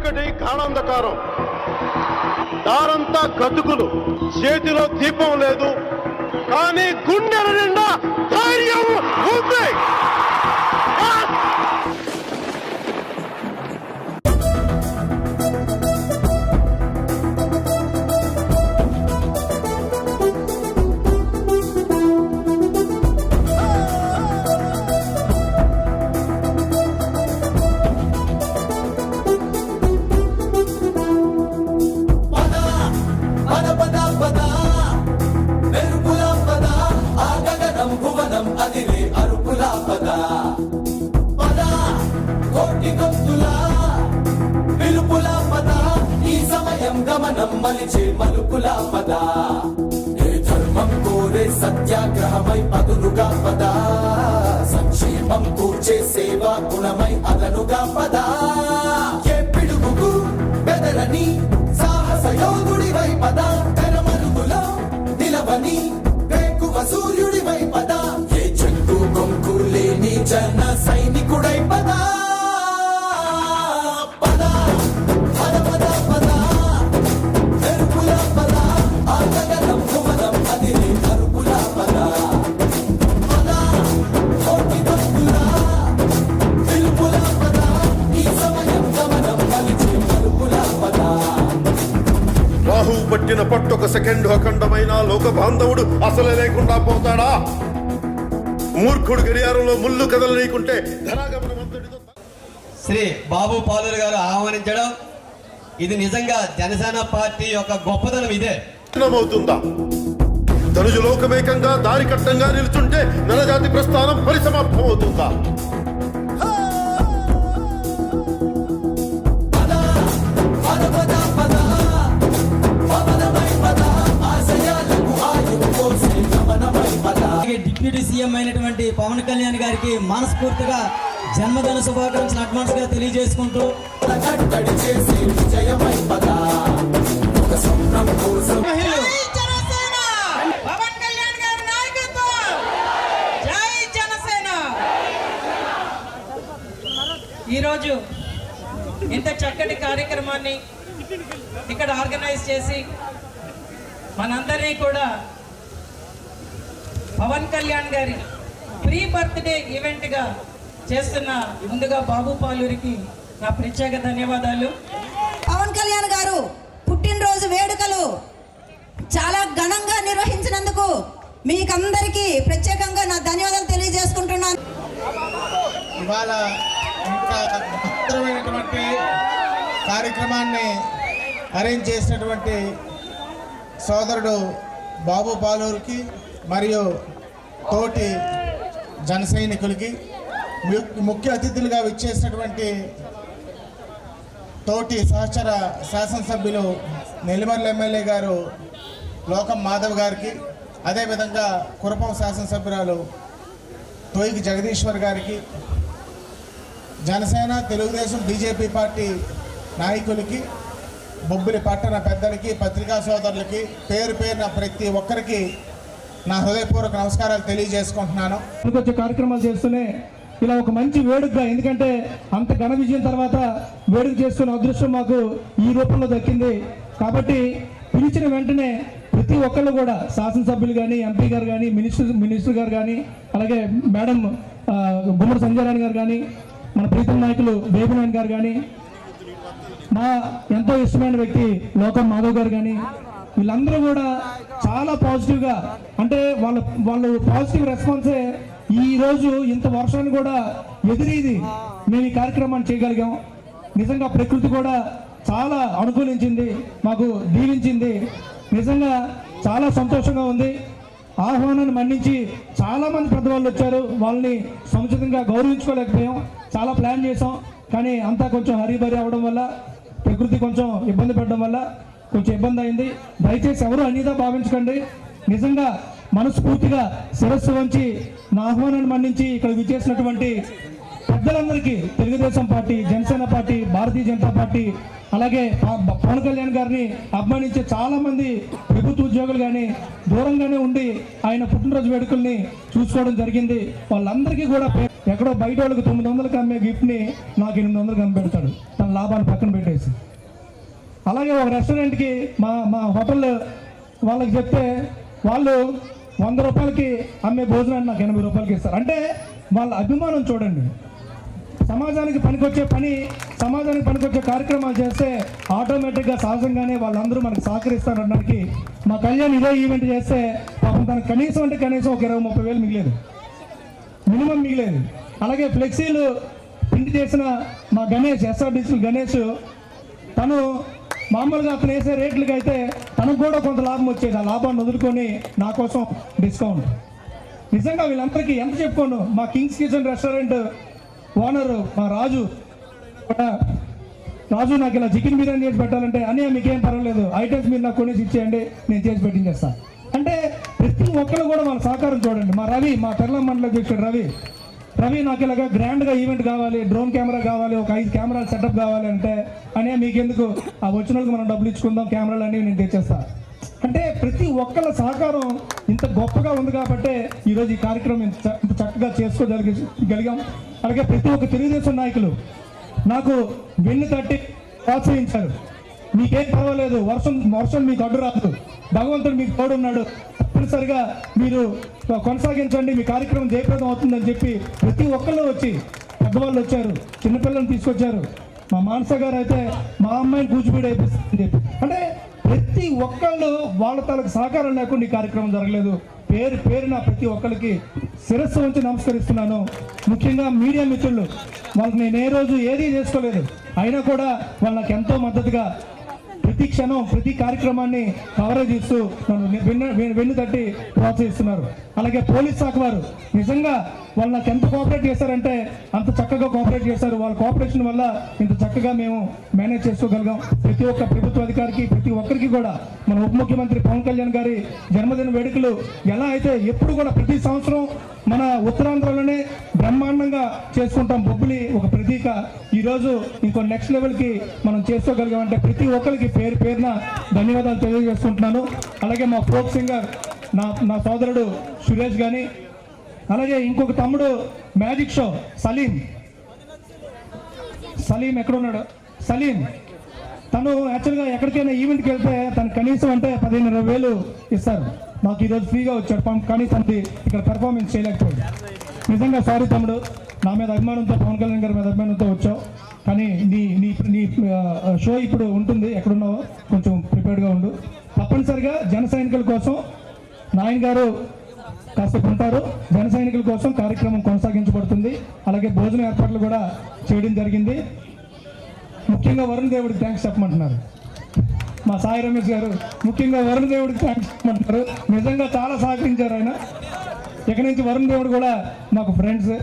చీకటి గాఢాంధకారం, దారంతా గతుకులు, చేతిలో దీపం లేదు, కానీ గుండెల నిండా ధైర్యం ఉంది. గమనం మలిచే మలుపులా పద, ఏ ధర్మం కోరే సత్యాగ్రహమై పదులుగా పద, సంక్షేమం కూర్చే సేవా గుణమై అదనుగా పద, ఏ పిడుగుకు బెదరని సాహస యోగుడివై పద, తెరమరుగులో నిలవని వేకువ సూర్యుడివై పద, ఏ చెక్కు కొంకు లేని జన సైనికుడై పద. రాహువు పట్టిన పట్టొక సెకండ్ అఖండమైన లోక బాంధవుడు అసలే లేకుండా పోతాడా? మూర్ఖుడు గడియారంలో ముళ్ళు కదలనీకుంటే ధనాగమనమంతటితో. శ్రీ బాబు పాలూరు గారు ఆహ్వానించడం ఇది నిజంగా జనసేన పార్టీ యొక్క గొప్పదనం. ఇదే అవుతుందా? ధనుజు లోకమేకంగా దారి కట్టంగా నిలుచుంటే నరజాతి ప్రస్థానం పరిసమాప్తం అవుతుందా? డిప్యూటీ సీఎం అయినటువంటి పవన్ కళ్యాణ్ గారికి మనస్ఫూర్తిగా జన్మదిన శుభాకాంక్షలు అడ్వాన్స్ గా తెలియజేసుకుంటూ ఈరోజు ఇంత చక్కటి కార్యక్రమాన్ని ఇక్కడ ఆర్గనైజ్ చేసి మనందరినీ కూడా పవన్ కళ్యాణ్ గారి ప్రీ బర్త్డే ఈవెంట్గా చేస్తున్న ముందుగా బాబు పాలూరికి నా ప్రత్యేక ధన్యవాదాలు. పవన్ కళ్యాణ్ గారు పుట్టినరోజు వేడుకలు చాలా ఘనంగా నిర్వహించినందుకు మీకందరికీ ప్రత్యేకంగా నా ధన్యవాదాలు తెలియజేసుకుంటున్నాను. ఇవాళ ఇంత మహత్తరమైనటువంటి కార్యక్రమాన్ని అరేంజ్ చేసినటువంటి సోదరుడు బాబు పాలూరుకి మరియు తోటి జన సైనికులకి, ముఖ్య అతిథులుగా విచ్చేసినటువంటి తోటి సహచర శాసనసభ్యులు నెల్లిమర్ల ఎమ్మెల్యే గారు లోకం మాధవ్ గారికి, అదేవిధంగా కురపం శాసనసభ్యురాలు తోయికి జగదీశ్వర్ గారికి, జనసేన తెలుగుదేశం బీజేపీ పార్టీ నాయకులకి, బొబ్బిలి పట్టణ పెద్దలకి, పత్రికా సోదరులకి పేరు పేరున ప్రతి ఒక్కరికి నా హృదయపూర్వక నమస్కారాలు తెలియజేసుకుంటున్నాను. వచ్చే కార్యక్రమాలు చేస్తూనే ఇలా ఒక మంచి వేడుకగా, ఎందుకంటే అంత ఘన విజయం తర్వాత వేడుక చేస్తున్న అదృష్టం మాకు ఈ రూపంలో దక్కింది. కాబట్టి పిలిచిన వెంటనే ప్రతి ఒక్కళ్ళు కూడా శాసనసభ్యులు కానీ, ఎంపీ గారు కానీ, మినిస్టర్ గారు కానీ, అలాగే మేడం గుమ్మడి సంజయ్ రాణి గారు కానీ, మన ప్రీతం నాయకులు బేబినాయన్ గారు కానీ, మా ఎంతో ఇష్టమైన వ్యక్తి లోకం మాధవ్ గారు కానీ, వీళ్ళందరూ కూడా చాలా పాజిటివ్గా, అంటే వాళ్ళు పాజిటివ్ రెస్పాన్సే ఈరోజు ఇంత వర్షాన్ని కూడా ఎదిరీది మేము ఈ కార్యక్రమాన్ని చేయగలిగాం. నిజంగా ప్రకృతి కూడా చాలా అనుకూలించింది, మాకు దీవించింది. నిజంగా చాలా సంతోషంగా ఉంది. ఆహ్వానాన్ని మన్నించి చాలామంది పెద్దవాళ్ళు వచ్చారు, వాళ్ళని సముచితంగా గౌరవించుకోలేకపోయాం. చాలా ప్లాన్ చేసాం, కానీ అంతా కొంచెం హరీబరీ అవ్వడం వల్ల, ప్రకృతి కొంచెం ఇబ్బంది పడడం వల్ల కొంచెం ఇబ్బంది అయింది. దయచేసి ఎవరు అన్నిదా భావించకండి. నిజంగా మనస్ఫూర్తిగా శిరస్సు వంచి నా ఆహ్వానాన్ని మన్నించి ఇక్కడ విచ్చేసినటువంటి పెద్దలందరికీ Telugu Desam party, Janasena party, Bharatiya Janata party, అలాగే పవన్ కళ్యాణ్ గారిని అభిమానించే చాలా మంది ప్రభుత్వ ఉద్యోగులు కానీ దూరంగానే ఉండి ఆయన పుట్టినరోజు వేడుకల్ని చూసుకోవడం జరిగింది. వాళ్ళందరికీ కూడా ఎక్కడో బయట వాళ్ళకి 900కి అమ్మే గిఫ్ట్ని నాకు 800కి అమ్మి పెడతాడు, తన లాభాన్ని పక్కన పెట్టేసి. అలాగే ఒక రెస్టారెంట్కి మా హోటల్ వాళ్ళకి చెప్తే వాళ్ళు 100 రూపాయలకి అమ్మే భోజనాన్ని నాకు 80 రూపాయలకి ఇస్తారు. అంటే వాళ్ళ అభిమానం చూడండి. సమాజానికి పనికొచ్చే సమాజానికి పనికొచ్చే కార్యక్రమాలు చేస్తే ఆటోమేటిక్గా సహజంగానే వాళ్ళందరూ మనకు సహకరిస్తారనడానికి మా కళ్యాణ్ ఇదే ఈవెంట్ చేస్తే పాపం తనకు కనీసం ఒక 20-30 వేలు మిగిలేదు, మినిమం మిగిలేదు. అలాగే ఫ్లెక్సీలు ప్రింట్ చేసిన మా గణేష్, SRDC గణేష్, తను మామూలుగా అతను వేసే రేట్లకి అయితే తనకు కూడా కొంత లాభం వచ్చేది. ఆ లాభాన్ని వదులుకొని నా కోసం డిస్కౌంట్. నిజంగా వీళ్ళందరికీ ఎంత చెప్పుకోను. మా కింగ్స్ కిచెన్ రెస్టారెంట్ ఓనర్ మా రాజు నాకు ఇలా చికెన్ బిర్యానీ చేసి పెట్టాలంటే అని మీకేం పర్వాలేదు, ఐటమ్స్ మీరు నాకు కొనేసి ఇచ్చేయండి, నేను చేసి పెట్టించేస్తాను. అంటే ప్రతి ఒక్కరు కూడా మన సహకారం చూడండి. మా రవి, మా పెర్లం మండల అధ్యక్షుడు రవి నాకు ఇలాగా గ్రాండ్గా ఈవెంట్ కావాలి, డ్రోన్ కెమెరా కావాలి, ఒక 5 కెమెరాల సెటప్ కావాలి అంటే అనే మీకెందుకు, ఆ వచ్చిన వాళ్ళకి మనం డబ్బులు ఇచ్చుకుందాం, కెమెరాలు అన్నీ నేను తెచ్చేస్తా. అంటే ప్రతి ఒక్కళ్ళ సహకారం ఇంత గొప్పగా ఉంది కాబట్టి ఈరోజు ఈ కార్యక్రమం ఇంత చక్కగా చేసుకోగలిగాం. అలాగే ప్రతి ఒక్క తెలుగుదేశం నాయకులు నాకు వెన్ను తట్టి ప్రోత్సహించారు. మీకేం పర్వాలేదు, వర్షం మీకు అడ్డు రాదు, భగవంతుడు మీకు తోడున్నాడు, తప్పనిసరిగా మీరు కొనసాగించండి, మీ కార్యక్రమం జయప్రదం అవుతుందని చెప్పి ప్రతి ఒక్కళ్ళు వచ్చి, పెద్దవాళ్ళు వచ్చారు, చిన్నపిల్లల్ని తీసుకొచ్చారు. మా మానస గారు అయితే మా అమ్మాయిని కూచిపూడి అయిపోతుంది చెప్పి. అంటే ప్రతి ఒక్కళ్ళు వాళ్ళ తనకు సహకారం లేకుండా ఈ కార్యక్రమం జరగలేదు. పేరున ప్రతి ఒక్కరికి శిరస్సు ఉంచి నమస్కరిస్తున్నాను. ముఖ్యంగా మీడియా మిత్రులు, వాళ్ళకి నేను ఏ రోజు ఏదీ చేసుకోలేదు, అయినా కూడా వాళ్ళకి ఎంతో మద్దతుగా ప్రతి క్షణం ప్రతి కార్యక్రమాన్ని కవరేజ్ ఇస్తూ నన్ను వెన్ను తట్టి ప్రోత్సహిస్తున్నారు. అలాగే పోలీస్ శాఖ వారు నిజంగా వాళ్ళు నాకు ఎంత కోఆపరేట్ చేశారంటే అంత చక్కగా కోఆపరేట్ చేశారు. వాళ్ళ కోఆపరేషన్ వల్ల ఇంత చక్కగా మేము మేనేజ్ చేసుకోగలిగాం. ప్రతి ఒక్క ప్రభుత్వ అధికారికి, ప్రతి ఒక్కరికి కూడా మన ఉప ముఖ్యమంత్రి పవన్ కళ్యాణ్ గారి జన్మదిన వేడుకలు ఎలా అయితే ఎప్పుడు కూడా ప్రతి సంవత్సరం మన ఉత్తరాంధ్రలోనే బ్రహ్మాండంగా చేసుకుంటాం. బొబ్బిలి ఒక ప్రతీక. ఈరోజు ఇంకో నెక్స్ట్ లెవెల్కి మనం చేసుకోగలిగామంటే ప్రతి ఒక్కరికి పేరున ధన్యవాదాలు తెలియజేసుకుంటున్నాను. అలాగే మా ఫోక్ సింగర్ నా సోదరుడు సురేష్ కానీ, అలాగే ఇంకొక తమ్ముడు మ్యాజిక్ షో సలీం ఎక్కడున్నాడు, తను యాక్చువల్గా ఎక్కడికైనా ఈవెంట్కి వెళ్తే తను కనీసం అంటే 15-20 వేలు ఇస్తారు. మాకు ఈరోజు ఫ్రీగా వచ్చాడు, కానీ తనది ఇక్కడ పెర్ఫార్మెన్స్ చేయలేకపోయాడు. నిజంగా సారీ తమ్ముడు, నా మీద అభిమానంతో, పవన్ కళ్యాణ్ గారి మీద అభిమానంతో వచ్చావు, కానీ నీ షో ఇప్పుడు ఉంటుంది, ఎక్కడున్నావో కొంచెం ప్రిపేర్డ్గా ఉండు. తప్పనిసరిగా జన సైనికుల కోసం నాయన్ గారు కాస్త ఉంటారు. జన సైనికుల కోసం కార్యక్రమం కొనసాగించబడుతుంది. అలాగే భోజన ఏర్పాట్లు కూడా చేయడం జరిగింది. ముఖ్యంగా వరుణ్ దేవుడికి థ్యాంక్స్ చెప్పమంటున్నారు. మా సాయి రమేష్ గారు ముఖ్యంగా వరుణ్ దేవుడికి థ్యాంక్స్ చెప్పమంటున్నారు. నిజంగా చాలా సహకరించారు ఆయన. ఇక నుంచి వరుణ్ దేవుడు కూడా మాకు ఫ్రెండ్స్.